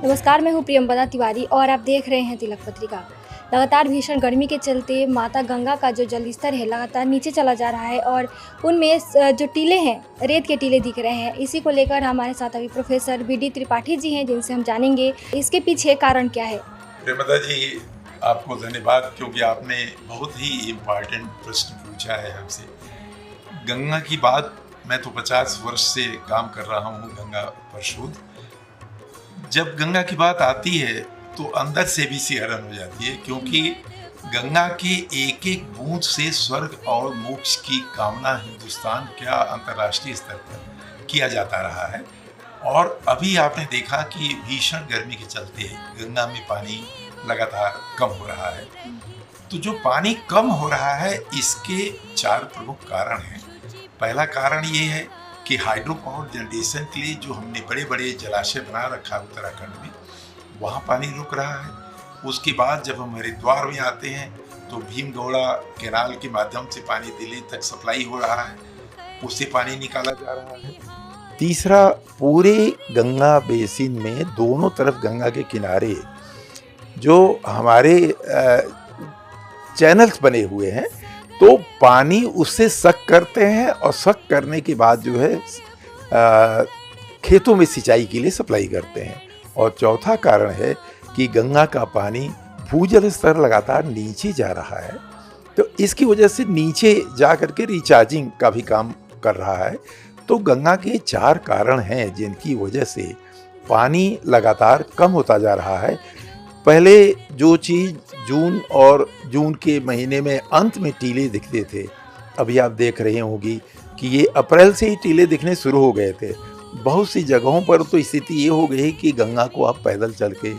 नमस्कार, मैं हूँ प्रियंवदा तिवारी और आप देख रहे हैं तिलक पत्रिका। लगातार भीषण गर्मी के चलते माता गंगा का जो जल स्तर है लगातार नीचे चला जा रहा है और उनमें जो टीले हैं, रेत के टीले दिख रहे हैं। इसी को लेकर हमारे साथ अभी प्रोफेसर BD त्रिपाठी जी हैं, जिनसे हम जानेंगे इसके पीछे कारण क्या है। प्रियंवदा जी, आपको धन्यवाद, क्योंकि आपने बहुत ही इम्पोर्टेंट प्रश्न पूछा है हमसे। गंगा की बात, मैं तो 50 वर्ष से काम कर रहा हूँ गंगा पर शोध। जब गंगा की बात आती है तो अंदर से भी सिहरन हो जाती है, क्योंकि गंगा के एक एक बूंद से स्वर्ग और मोक्ष की कामना हिंदुस्तान क्या अंतर्राष्ट्रीय स्तर पर किया जाता रहा है। और अभी आपने देखा कि भीषण गर्मी के चलते गंगा में पानी लगातार कम हो रहा है। तो जो पानी कम हो रहा है, इसके 4 प्रमुख कारण हैं। पहला कारण ये है कि हाइड्रो पावर जनरेशन के लिए जो हमने बड़े बड़े जलाशय बना रखा है उत्तराखंड में, वहाँ पानी रुक रहा है। उसके बाद जब हम हरिद्वार में आते हैं तो भीमगौड़ा कैनाल के माध्यम से पानी दिल्ली तक सप्लाई हो रहा है, उससे पानी निकाला जा रहा है। तीसरा, पूरे गंगा बेसिन में दोनों तरफ गंगा के किनारे जो हमारे चैनल्स बने हुए हैं, तो पानी उससे सक करते हैं और सक करने के बाद जो है खेतों में सिंचाई के लिए सप्लाई करते हैं। और चौथा कारण है कि गंगा का पानी भूजल स्तर लगातार नीचे जा रहा है, तो इसकी वजह से नीचे जा करके रिचार्जिंग का भी काम कर रहा है। तो गंगा के 4 कारण हैं जिनकी वजह से पानी लगातार कम होता जा रहा है। पहले जो चीज़ जून के महीने में अंत में टीले दिखते थे, अभी आप देख रहे होंगी कि ये अप्रैल से ही टीले दिखने शुरू हो गए थे। बहुत सी जगहों पर तो स्थिति ये हो गई कि गंगा को आप पैदल चल के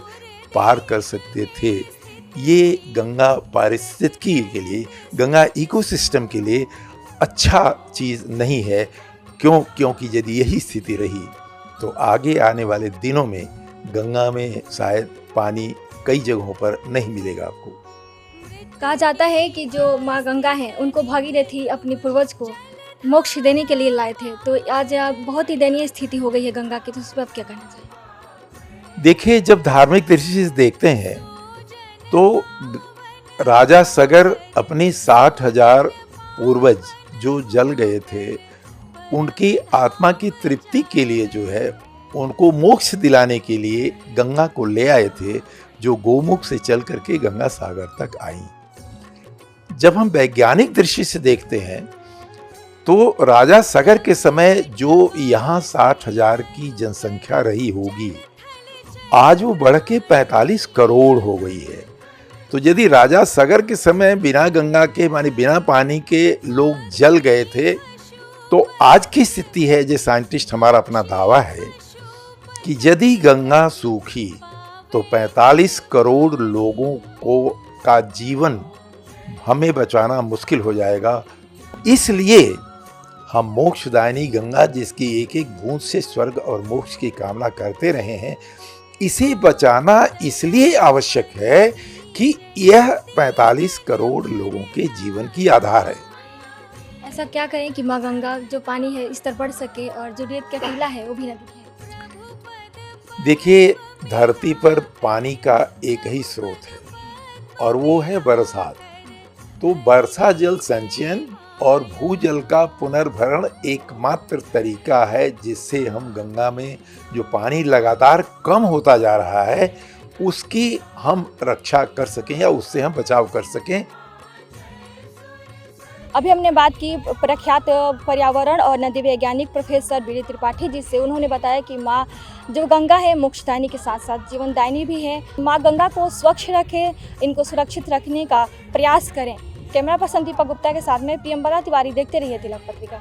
पार कर सकते थे। ये गंगा पारिस्थितिकी के लिए, गंगा इकोसिस्टम के लिए अच्छा चीज़ नहीं है। क्योंकि यदि यही स्थिति रही तो आगे आने वाले दिनों में गंगा में शायद पानी कई जगहों पर नहीं मिलेगा आपको। कहा जाता है कि जो माँ गंगा हैं, उनको भागीरथी अपने पूर्वज को मोक्ष देने के लिए लाए थे। तो आज बहुत ही दयनीय स्थिति हो गई है गंगा की, तो उस पर आप क्या कहना चाहिए? देखिए, जब धार्मिक दृष्टि से देखते हैं तो राजा सगर अपने 60,000 पूर्वज जो जल गए थे, उनकी आत्मा की तृप्ति के लिए जो है उनको मोक्ष दिलाने के लिए गंगा को ले आए थे, जो गोमुख से चल करके गंगा सागर तक आई। जब हम वैज्ञानिक दृष्टि से देखते हैं तो राजा सगर के समय जो यहाँ 60,000 की जनसंख्या रही होगी, आज वो बढ़ के 45 करोड़ हो गई है। तो यदि राजा सगर के समय बिना गंगा के माने बिना पानी के लोग जल गए थे, तो आज की स्थिति है, जो साइंटिस्ट हमारा अपना दावा है कि यदि गंगा सूखी तो 45 करोड़ लोगों का जीवन हमें बचाना मुश्किल हो जाएगा। इसलिए हम मोक्षदायिनी गंगा, जिसकी एक एक बूंद से स्वर्ग और मोक्ष की कामना करते रहे हैं, इसे बचाना इसलिए आवश्यक है कि यह 45 करोड़ लोगों के जीवन की आधार है। ऐसा क्या करें कि माँ गंगा जो पानी है स्तर बढ़ सके और जो रेत का टीला है वो भी न दिखे? देखिए, धरती पर पानी का एक ही स्रोत है और वो है बरसात। तो वर्षा जल संचयन और भूजल का पुनर्भरण एकमात्र तरीका है जिससे हम गंगा में जो पानी लगातार कम होता जा रहा है, उसकी हम रक्षा कर सकें या उससे हम बचाव कर सकें। अभी हमने बात की प्रख्यात पर्यावरण और नदी वैज्ञानिक प्रोफेसर BD त्रिपाठी जी से। उन्होंने बताया कि माँ जो गंगा है मोक्षदायिनी के साथ साथ जीवनदायिनी भी है। माँ गंगा को स्वच्छ रखें, इनको सुरक्षित रखने का प्रयास करें। कैमरा पर्सन दीपक गुप्ता के साथ में प्रियंवदा तिवारी। देखते रहिए तिलक पत्रिका।